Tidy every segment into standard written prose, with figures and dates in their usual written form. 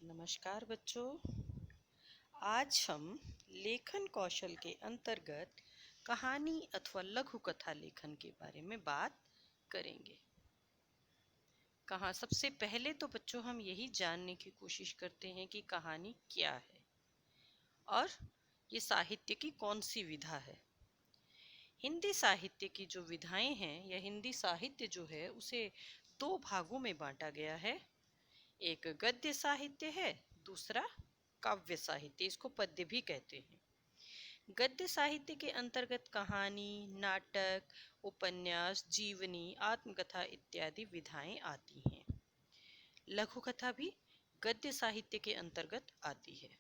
नमस्कार बच्चों। आज हम लेखन कौशल के अंतर्गत कहानी अथवा लघु कथा लेखन के बारे में बात करेंगे। सबसे पहले तो बच्चों हम यही जानने की कोशिश करते हैं कि कहानी क्या है और ये साहित्य की कौन सी विधा है। हिंदी साहित्य की जो विधाएं हैं या हिंदी साहित्य जो है उसे दो भागों में बांटा गया है। एक गद्य साहित्य है, दूसरा काव्य साहित्य, इसको पद्य भी कहते हैं। गद्य साहित्य के अंतर्गत कहानी, नाटक, उपन्यास, जीवनी, आत्मकथा इत्यादि विधाएं आती हैं। लघु कथा भी गद्य साहित्य के अंतर्गत आती है।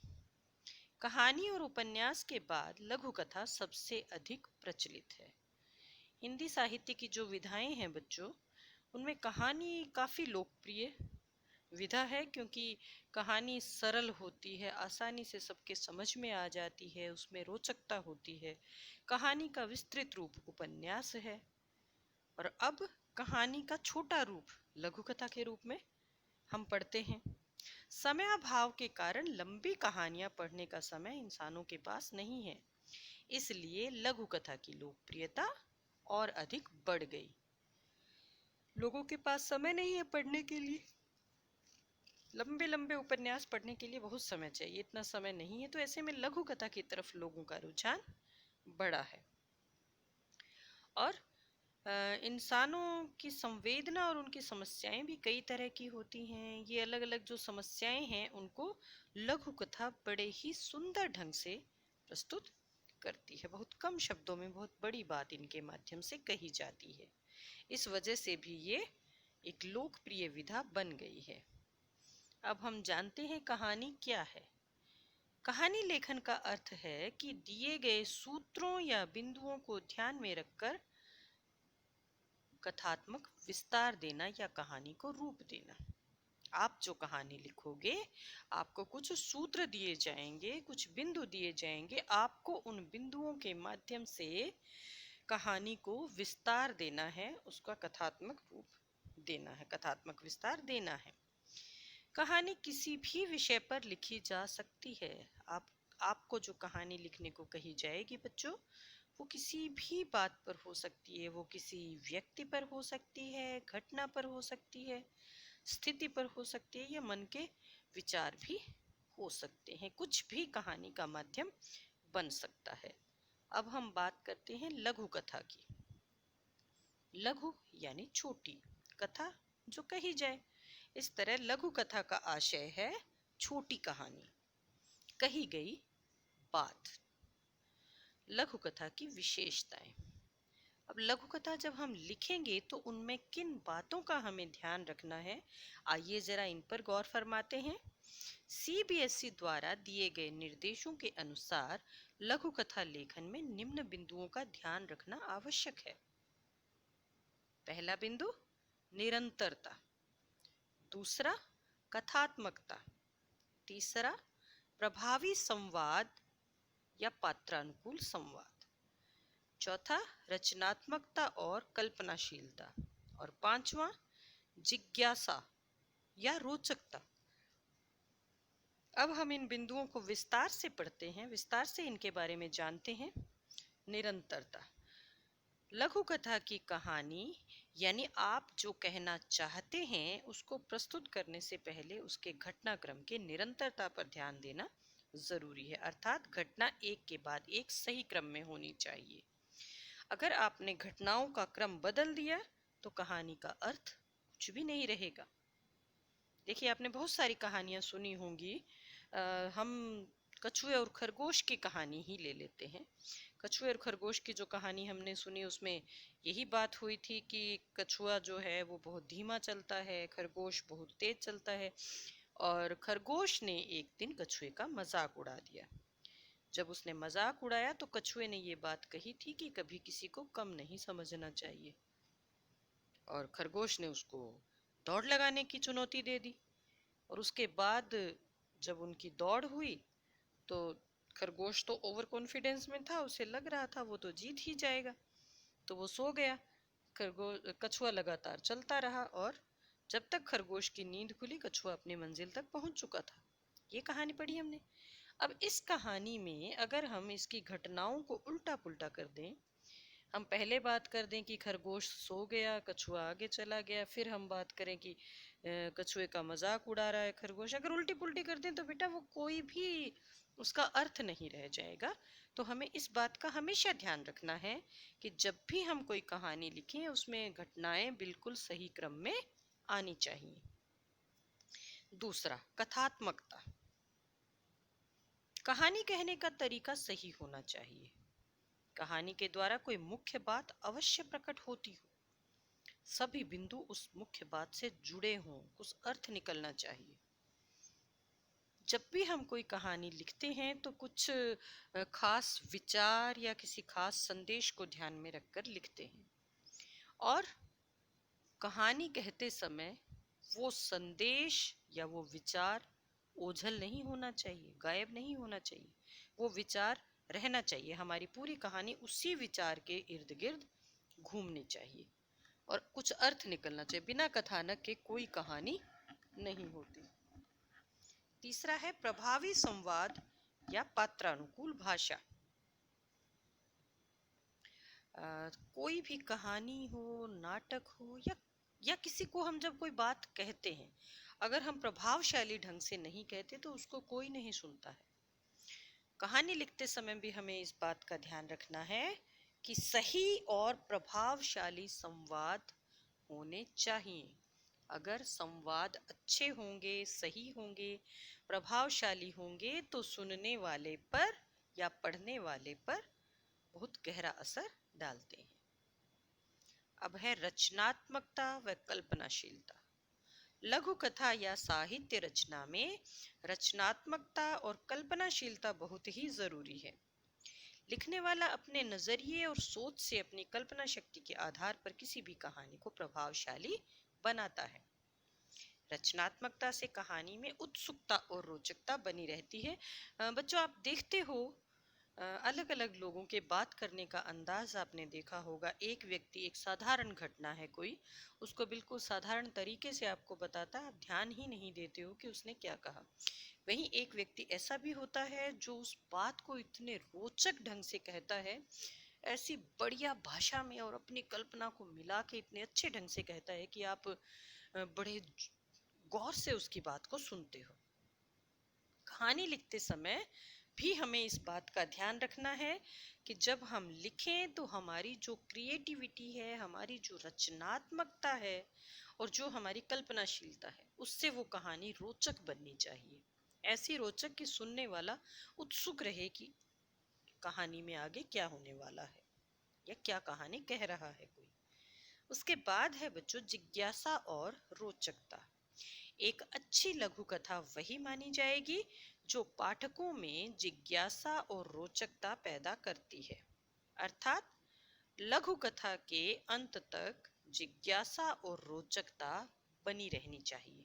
कहानी और उपन्यास के बाद लघु कथा सबसे अधिक प्रचलित है। हिंदी साहित्य की जो विधाएं हैं बच्चों, उनमें कहानी काफी लोकप्रिय विधा है, क्योंकि कहानी सरल होती है, आसानी से सबके समझ में आ जाती है, उसमें रोचकता होती है। कहानी का विस्तृत रूप उपन्यास है और अब कहानी का छोटा रूप लघु कथा के रूप में हम पढ़ते हैं। समयाभाव के कारण लंबी कहानियां पढ़ने का समय इंसानों के पास नहीं है, इसलिए लघु कथा की लोकप्रियता और अधिक बढ़ गई। लोगों के पास समय नहीं है पढ़ने के लिए, लंबे लंबे उपन्यास पढ़ने के लिए बहुत समय चाहिए, इतना समय नहीं है, तो ऐसे में लघु कथा की तरफ लोगों का रुझान बढ़ा है। और इंसानों की संवेदना और उनकी समस्याएं भी कई तरह की होती हैं। ये अलग अलग जो समस्याएं हैं उनको लघु कथा बड़े ही सुंदर ढंग से प्रस्तुत करती है। बहुत कम शब्दों में बहुत बड़ी बात इनके माध्यम से कही जाती है। इस वजह से भी ये एक लोकप्रिय विधा बन गई है। अब हम जानते हैं कहानी क्या है। कहानी लेखन का अर्थ है कि दिए गए सूत्रों या बिंदुओं को ध्यान में रखकर कथात्मक विस्तार देना या कहानी को रूप देना। आप जो कहानी लिखोगे, आपको कुछ सूत्र दिए जाएंगे, कुछ बिंदु दिए जाएंगे, आपको उन बिंदुओं के माध्यम से कहानी को विस्तार देना है, उसका कथात्मक रूप देना है, कथात्मक विस्तार देना है। कहानी किसी भी विषय पर लिखी जा सकती है। आपको जो कहानी लिखने को कही जाएगी बच्चों, वो किसी भी बात पर हो सकती है। वो किसी व्यक्ति पर हो सकती है, घटना पर हो सकती है, स्थिति पर हो सकती है, या मन के विचार भी हो सकते हैं। कुछ भी कहानी का माध्यम बन सकता है। अब हम बात करते हैं लघु कथा की। लघु यानी छोटी, कथा जो कही जाए। इस तरह लघु कथा का आशय है छोटी कहानी, कही गई बात। लघु कथा की विशेषताएं। अब लघु कथा जब हम लिखेंगे तो उनमें किन बातों का हमें ध्यान रखना है, आइए जरा इन पर गौर फरमाते हैं। सीबीएसई द्वारा दिए गए निर्देशों के अनुसार लघु कथा लेखन में निम्न बिंदुओं का ध्यान रखना आवश्यक है। पहला बिंदु निरंतरता, दूसरा कथात्मकता, तीसरा प्रभावी संवाद या पात्रानुकूल संवाद, चौथा रचनात्मकता और कल्पनाशीलता, और पांचवा जिज्ञासा या रोचकता। अब हम इन बिंदुओं को विस्तार से पढ़ते हैं, विस्तार से इनके बारे में जानते हैं। निरंतरता। लघु कथा की कहानी यानी आप जो कहना चाहते हैं उसको प्रस्तुत करने से पहले उसके घटनाक्रम के निरंतरता पर ध्यान देना जरूरी है, अर्थात घटना एक के बाद एक सही क्रम में होनी चाहिए। अगर आपने घटनाओं का क्रम बदल दिया तो कहानी का अर्थ कुछ भी नहीं रहेगा। देखिए, आपने बहुत सारी कहानियां सुनी होंगी। हम कछुए और खरगोश की कहानी ही ले लेते हैं। कछुए और खरगोश की जो कहानी हमने सुनी उसमें यही बात हुई थी कि कछुआ जो है वो बहुत धीमा चलता है, खरगोश बहुत तेज चलता है, और खरगोश ने एक दिन कछुए का मजाक उड़ा दिया। जब उसने मजाक उड़ाया तो कछुए ने ये बात कही थी कि कभी किसी को कम नहीं समझना चाहिए, और खरगोश ने उसको दौड़ लगाने की चुनौती दे दी। और उसके बाद जब उनकी दौड़ हुई तो खरगोश तो ओवर कॉन्फिडेंस में था, उसे लग रहा था वो तो जीत ही जाएगा, तो वो सो गया। कछुआ लगातार चलता रहा और जब तक खरगोश की नींद खुली कछुआ अपनी मंजिल तक पहुंच चुका था। ये कहानी पढ़ी हमने। अब इस कहानी में अगर हम इसकी घटनाओं को उल्टा पुल्टा कर दें, हम पहले बात कर दें कि खरगोश सो गया, कछुआ आगे चला गया, फिर हम बात करें कि कछुए का मजाक उड़ा रहा है खरगोश, अगर उल्टी पुल्टी कर दें तो बेटा वो कोई भी उसका अर्थ नहीं रह जाएगा। तो हमें इस बात का हमेशा ध्यान रखना है कि जब भी हम कोई कहानी लिखें उसमें घटनाएं बिल्कुल सही क्रम में आनी चाहिए। दूसरा, कथात्मकता। कहानी कहने का तरीका सही होना चाहिए। कहानी के द्वारा कोई मुख्य बात अवश्य प्रकट होती हो, सभी बिंदु उस मुख्य बात से जुड़े हों, कुछ अर्थ निकलना चाहिए। जब भी हम कोई कहानी लिखते हैं तो कुछ खास विचार या किसी खास संदेश को ध्यान में रखकर लिखते हैं, और कहानी कहते समय वो संदेश या वो विचार ओझल नहीं होना चाहिए, गायब नहीं होना चाहिए, वो विचार रहना चाहिए। हमारी पूरी कहानी उसी विचार के इर्द गिर्द घूमनी चाहिए और कुछ अर्थ निकलना चाहिए। बिना कथानक के कोई कहानी नहीं होती। तीसरा है प्रभावी संवाद या पात्रानुकूल भाषा। कोई भी कहानी हो, नाटक हो, या किसी को हम जब कोई बात कहते हैं, अगर हम प्रभावशाली ढंग से नहीं कहते तो उसको कोई नहीं सुनता है। कहानी लिखते समय भी हमें इस बात का ध्यान रखना है कि सही और प्रभावशाली संवाद होने चाहिए। अगर संवाद अच्छे होंगे, सही होंगे, प्रभावशाली होंगे तो सुनने वाले पर या पढ़ने वाले पर बहुत गहरा असर डालते हैं। अब है रचनात्मकता व कल्पनाशीलता। लघु कथा या साहित्य रचना में रचनात्मकता और कल्पनाशीलता बहुत ही जरूरी है। लिखने वाला अपने नजरिए और सोच से अपनी कल्पना शक्ति के आधार पर किसी भी कहानी को प्रभावशाली बनाता है। रचनात्मकता से कहानी में उत्सुकता और रोचकता बनी रहती है। बच्चों, आप देखते हो अलग अलग लोगों के बात करने का अंदाज आपने देखा होगा। एक व्यक्ति, एक साधारण घटना है कोई, उसको बिल्कुल साधारण तरीके से आपको बताता है, आप ध्यान ही नहीं देते हो कि उसने क्या कहा। वहीं एक व्यक्ति ऐसा भी होता है जो उस बात को इतने रोचक ढंग से कहता है, ऐसी बढ़िया भाषा में और अपनी कल्पना को मिला के इतने अच्छे ढंग से कहता है कि आप बड़े गौर से उसकी बात को सुनते हो। कहानी लिखते समय भी हमें इस बात का ध्यान रखना है कि जब हम लिखें तो हमारी जो क्रिएटिविटी है, हमारी जो रचनात्मकता है और जो हमारी कल्पनाशीलता है, उससे वो कहानी रोचक बननी चाहिए। ऐसी रोचक कि सुनने वाला उत्सुक रहे कि कहानी में आगे क्या होने वाला है या क्या कहानी कह रहा है कोई। उसके बाद है बच्चों जिज्ञासा और रोचकता। एक अच्छी लघु कथा वही मानी जाएगी जो पाठकों में जिज्ञासा और रोचकता पैदा करती है। अर्थात लघु कथा के अंत तक जिज्ञासा और रोचकता बनी रहनी चाहिए।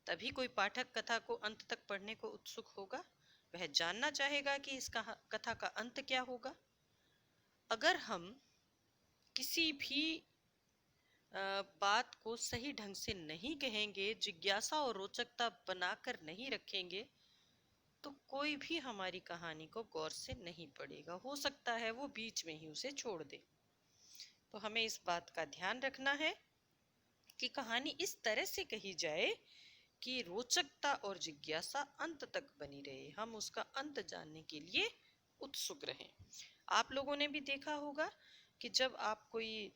तभी कोई पाठक कथा को अंत तक पढ़ने को उत्सुक होगा, वह जानना चाहेगा कि इस कथा का अंत क्या होगा। अगर हम किसी भी बात को सही ढंग से नहीं कहेंगे, जिज्ञासा और रोचकता बनाकर नहीं रखेंगे, तो कोई भी हमारी कहानी को गौर से नहीं पढ़ेगा। हो सकता है वो बीच में ही उसे छोड़ दे। तो हमें इस बात का ध्यान रखना है कि कहानी इस तरह से कही जाए कि रोचकता और जिज्ञासा अंत तक बनी रहे, हम उसका अंत जानने के लिए उत्सुक रहें। आप लोगों ने भी देखा होगा कि जब आप कोई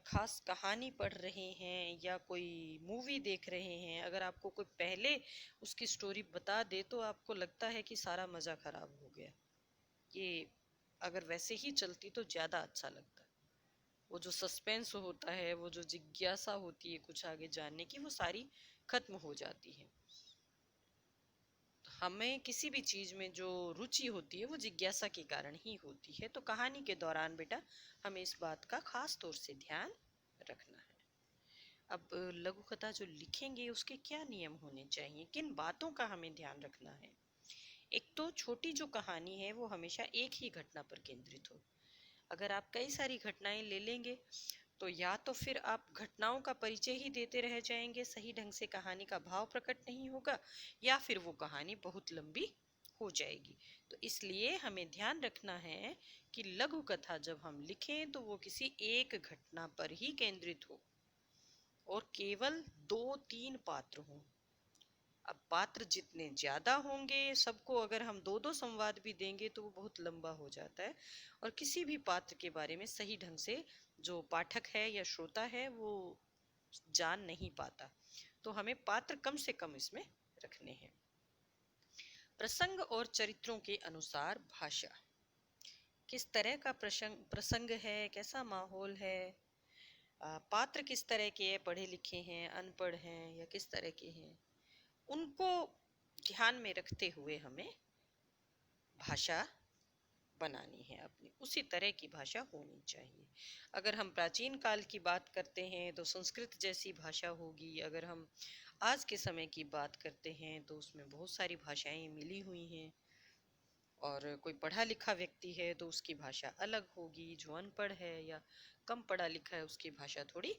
खास कहानी पढ़ रहे हैं या कोई मूवी देख रहे हैं, अगर आपको कोई पहले उसकी स्टोरी बता दे तो आपको लगता है कि सारा मज़ा खराब हो गया। ये अगर वैसे ही चलती तो ज़्यादा अच्छा लगता। वो जो सस्पेंस होता है, वो जो जिज्ञासा होती है कुछ आगे जानने की, वो सारी खत्म हो जाती है। हमें किसी भी चीज में जो रुचि होती है वो जिज्ञासा के कारण ही होती है। तो कहानी के दौरान बेटा हमें इस बात का खास तौर से ध्यान रखना है। अब लघु कथा जो लिखेंगे उसके क्या नियम होने चाहिए, किन बातों का हमें ध्यान रखना है। एक तो छोटी जो कहानी है वो हमेशा एक ही घटना पर केंद्रित हो। अगर आप कई सारी घटनाएं ले लेंगे तो या तो फिर आप घटनाओं का परिचय ही देते रह जाएंगे, सही ढंग से कहानी का भाव प्रकट नहीं होगा, या फिर वो कहानी बहुत लंबी हो जाएगी। तो इसलिए हमें ध्यान रखना है कि लघु कथा जब हम लिखें तो वो किसी एक घटना पर ही केंद्रित हो और केवल 2-3 पात्र हों। अब पात्र जितने ज्यादा होंगे, सबको अगर हम दो दो संवाद भी देंगे तो वो बहुत लंबा हो जाता है और किसी भी पात्र के बारे में सही ढंग से जो पाठक है या श्रोता है वो जान नहीं पाता। तो हमें पात्र कम से कम इसमें रखने हैं। प्रसंग और चरित्रों के अनुसार भाषा, किस तरह का प्रसंग है, कैसा माहौल है, पात्र किस तरह के हैं, पढ़े लिखे हैं, अनपढ़ हैं या किस तरह के हैं, उनको ध्यान में रखते हुए हमें भाषा बनानी है अपनी, उसी तरह की भाषा होनी चाहिए। अगर हम प्राचीन काल की बात करते हैं तो संस्कृत जैसी भाषा होगी, अगर हम आज के समय की बात करते हैं तो उसमें बहुत सारी भाषाएं मिली हुई हैं, और कोई पढ़ा लिखा व्यक्ति है तो उसकी भाषा अलग होगी, जो अनपढ़ है या कम पढ़ा लिखा है उसकी भाषा थोड़ी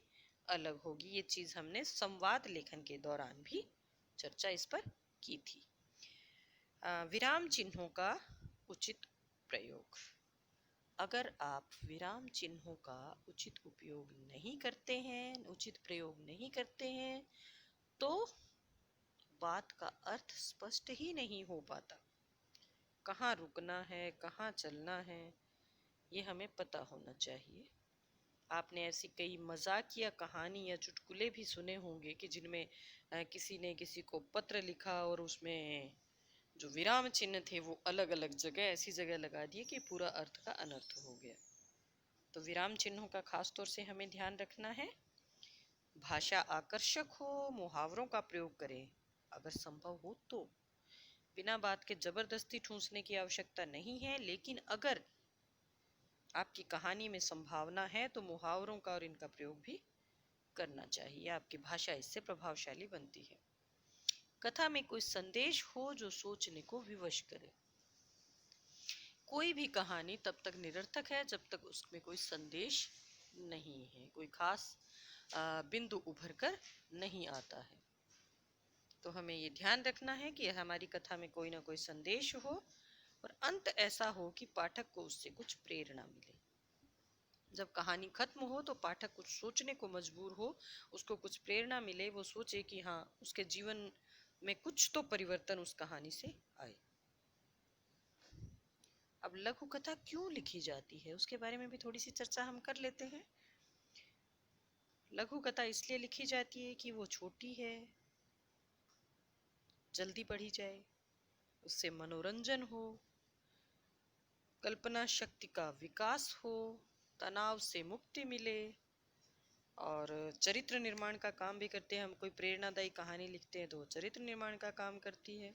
अलग होगी। ये चीज हमने संवाद लेखन के दौरान भी चर्चा इस पर की थी। विराम चिन्हों का उचित प्रयोग, अगर आप विराम चिन्हों का उचित उपयोग नहीं करते हैं, उचित प्रयोग नहीं करते हैं, तो बात का अर्थ स्पष्ट ही नहीं हो पाता। कहाँ रुकना है, कहाँ चलना है, ये हमें पता होना चाहिए। आपने ऐसी कई मजाकिया कहानी या चुटकुले भी सुने होंगे कि जिनमें किसी ने किसी को पत्र लिखा और उसमें जो विराम चिन्ह थे वो अलग अलग जगह ऐसी जगह लगा दिए कि पूरा अर्थ का अनर्थ हो गया। तो विराम चिन्हों का खास तौर से हमें ध्यान रखना है। भाषा आकर्षक हो, मुहावरों का प्रयोग करें अगर संभव हो तो। बिना बात के जबरदस्ती ठूंसने की आवश्यकता नहीं है, लेकिन अगर आपकी कहानी में संभावना है तो मुहावरों का और इनका प्रयोग भी करना चाहिए, आपकी भाषा इससे प्रभावशाली बनती है। कथा में कोई संदेश हो जो सोचने को विवश करे। कोई भी कहानी तब तक निरर्थक है जब तक उसमें कोई संदेश नहीं है, कोई खास बिंदु उभर कर नहीं आता है। तो हमें ये ध्यान रखना है कि हमारी कथा में कोई ना कोई संदेश हो और अंत ऐसा हो कि पाठक को उससे कुछ प्रेरणा मिले। जब कहानी खत्म हो तो पाठक कुछ सोचने को मजबूर हो, उसको कुछ प्रेरणा मिले, वो सोचे कि हाँ उसके जीवन में कुछ तो परिवर्तन उस कहानी से आए। अब लघु कथा क्यों लिखी जाती है उसके बारे में भी थोड़ी सी चर्चा हम कर लेते हैं। लघु कथा इसलिए लिखी जाती है कि वो छोटी है, जल्दी पढ़ी जाए, उससे मनोरंजन हो, कल्पना शक्ति का विकास हो, तनाव से मुक्ति मिले और चरित्र निर्माण का काम भी करते हैं। हम कोई प्रेरणादायी कहानी लिखते हैं तो वो चरित्र निर्माण का काम करती है।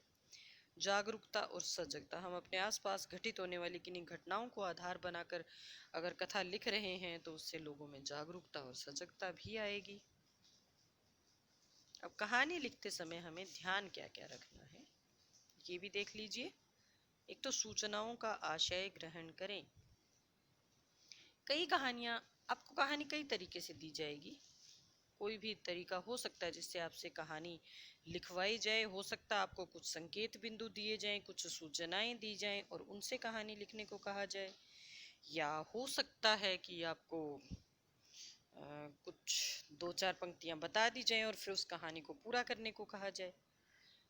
जागरूकता और सजगता, हम अपने आसपास घटित होने वाली किन्हीं घटनाओं को आधार बनाकर अगर कथा लिख रहे हैं तो उससे लोगों में जागरूकता और सजगता भी आएगी। अब कहानी लिखते समय हमें ध्यान क्या क्या रखना है ये भी देख लीजिए। एक तो सूचनाओं का आशय ग्रहण करें। कई कहानियां, आपको कहानी कई तरीके से दी जाएगी, कोई भी तरीका हो सकता है जिससे आपसे कहानी लिखवाई जाए। हो सकता है आपको कुछ संकेत बिंदु दिए जाएं, कुछ सूचनाएं दी जाएं और उनसे कहानी लिखने को कहा जाए, या हो सकता है कि आपको कुछ 2-4 पंक्तियां बता दी जाएं और फिर उस कहानी को पूरा करने को कहा जाए।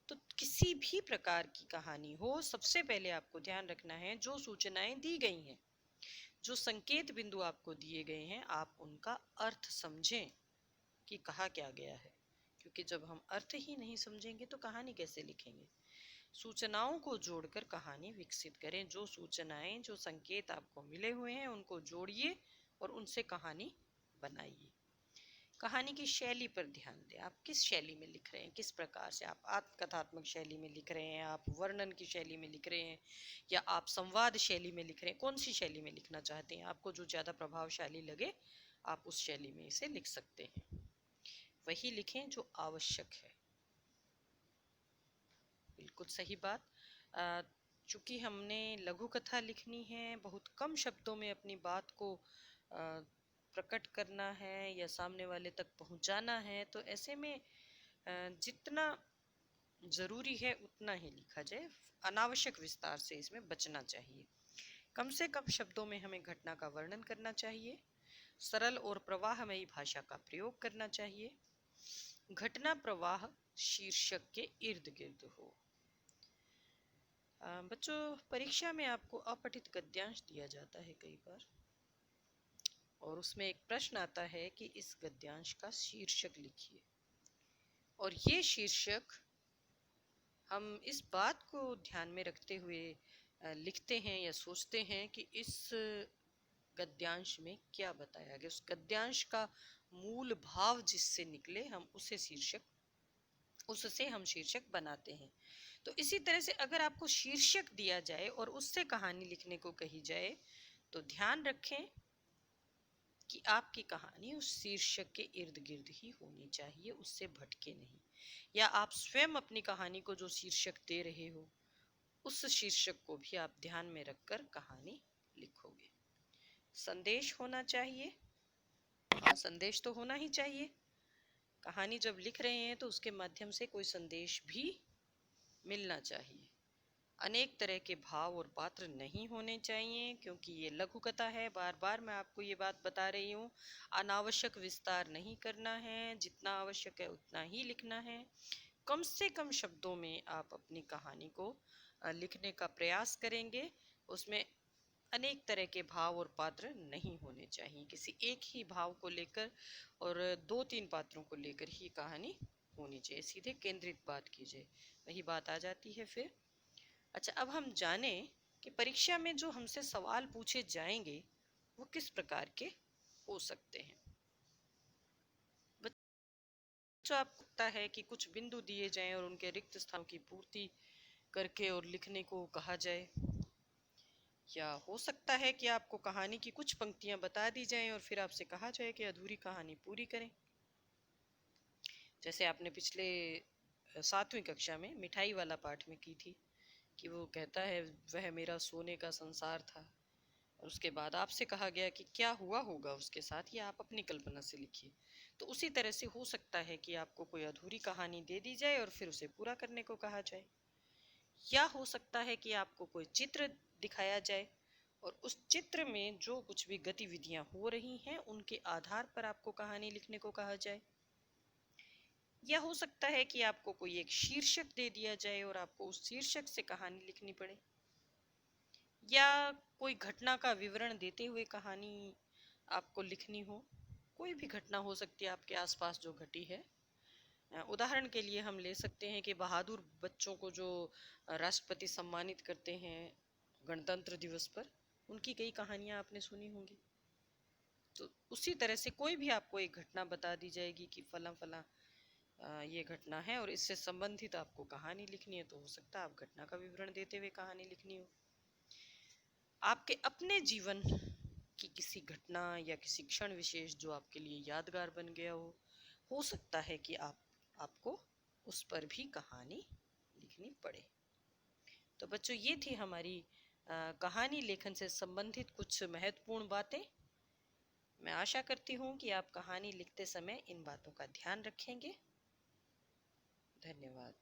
तो किसी भी प्रकार की कहानी हो, सबसे पहले आपको ध्यान रखना है जो सूचनाएं दी गई हैं, जो संकेत बिंदु आपको दिए गए हैं, आप उनका अर्थ समझें कि कहा क्या गया है, क्योंकि जब हम अर्थ ही नहीं समझेंगे तो कहानी कैसे लिखेंगे। सूचनाओं को जोड़कर कहानी विकसित करें। जो सूचनाएं, जो संकेत आपको मिले हुए हैं उनको जोड़िए और उनसे कहानी बनाइए। कहानी की शैली पर ध्यान दें, आप किस शैली में लिख रहे हैं, किस प्रकार से आप आत्मकथात्मक शैली में लिख रहे हैं, आप वर्णन की शैली में लिख रहे हैं, या आप संवाद शैली में लिख रहे हैं। कौन सी शैली में लिखना चाहते हैं, आपको जो ज़्यादा प्रभावशाली लगे आप उस शैली में इसे लिख सकते हैं। वही लिखें जो आवश्यक है। बिल्कुल सही बात। चूंकि हमने लघु कथा लिखनी है, बहुत कम शब्दों में अपनी बात को प्रकट करना है या सामने वाले तक पहुंचाना है, तो ऐसे में जितना जरूरी है उतना ही लिखा जाए। अनावश्यक विस्तार से इसमें बचना चाहिए। कम से कम शब्दों में हमें घटना का वर्णन करना चाहिए। सरल और प्रवाहमयी भाषा का प्रयोग करना चाहिए। घटना प्रवाह शीर्षक के इर्द गिर्द हो। बच्चों, परीक्षा में आपको अपठित गद्यांश दिया जाता है कई बार, और उसमें एक प्रश्न आता है कि इस गद्यांश का शीर्षक लिखिए। और ये शीर्षक हम इस बात को ध्यान में रखते हुए लिखते हैं या सोचते हैं कि इस गद्यांश में क्या बताया गया, उस गद्यांश का मूल भाव जिससे निकले हम उससे हम शीर्षक बनाते हैं। तो इसी तरह से अगर आपको शीर्षक दिया जाए और उससे कहानी लिखने को कही जाए, तो ध्यान रखें कि आपकी कहानी उस शीर्षक के इर्द गिर्द ही होनी चाहिए, उससे भटके नहीं। या आप स्वयं अपनी कहानी को जो शीर्षक दे रहे हो, उस शीर्षक को भी आप ध्यान में रखकर कहानी लिखोगे। संदेश होना चाहिए। हाँ, संदेश तो होना ही चाहिए। कहानी जब लिख रहे हैं तो उसके माध्यम से कोई संदेश भी मिलना चाहिए। अनेक तरह के भाव और पात्र नहीं होने चाहिए, क्योंकि ये लघु कथा है। बार बार मैं आपको ये बात बता रही हूँ, अनावश्यक विस्तार नहीं करना है, जितना आवश्यक है उतना ही लिखना है। कम से कम शब्दों में आप अपनी कहानी को लिखने का प्रयास करेंगे। उसमें अनेक तरह के भाव और पात्र नहीं होने चाहिए। किसी एक ही भाव को लेकर और दो तीन पात्रों को लेकर ही कहानी होनी चाहिए। सीधे केंद्रित बात कीजिए, वही बात आ जाती है फिर। अच्छा, अब हम जाने कि परीक्षा में जो हमसे सवाल पूछे जाएंगे वो किस प्रकार के हो सकते हैं। बच्चों, आपको लगता है कि कुछ बिंदु दिए जाएं और उनके रिक्त स्थानों की पूर्ति करके और लिखने को कहा जाए, या हो सकता है कि आपको कहानी की कुछ पंक्तियां बता दी जाएं और फिर आपसे कहा जाए कि अधूरी कहानी पूरी करें। जैसे आपने पिछले 7वीं कक्षा में मिठाई वाला पाठ में की थी कि वो कहता है वह मेरा सोने का संसार था, और उसके बाद आपसे कहा गया कि क्या हुआ होगा उसके साथ, ये आप अपनी कल्पना से लिखिए। तो उसी तरह से हो सकता है कि आपको कोई अधूरी कहानी दे दी जाए और फिर उसे पूरा करने को कहा जाए। या हो सकता है कि आपको कोई चित्र दिखाया जाए और उस चित्र में जो कुछ भी गतिविधियां हो रही हैं उनके आधार पर आपको कहानी लिखने को कहा जाए। या हो सकता है कि आपको कोई एक शीर्षक दे दिया जाए और आपको उस शीर्षक से कहानी लिखनी पड़े। या कोई घटना का विवरण देते हुए कहानी आपको लिखनी हो। कोई भी घटना हो सकती है आपके आसपास जो घटी है। उदाहरण के लिए हम ले सकते हैं कि बहादुर बच्चों को जो राष्ट्रपति सम्मानित करते हैं गणतंत्र दिवस पर, उनकी कई कहानियां आपने सुनी होंगी। तो उसी तरह से कोई भी आपको एक घटना बता दी जाएगी कि फला फला ये घटना है और इससे संबंधित आपको कहानी लिखनी है, तो हो सकता है आप घटना का विवरण देते हुए कहानी लिखनी हो। आपके अपने जीवन की किसी घटना या किसी क्षण विशेष जो आपके लिए यादगार बन गया हो सकता है कि आपको उस पर भी कहानी लिखनी पड़े। तो बच्चों, ये थी हमारी कहानी लेखन से संबंधित कुछ महत्वपूर्ण बातें। मैं आशा करती हूँ कि आप कहानी लिखते समय इन बातों का ध्यान रखेंगे। धन्यवाद।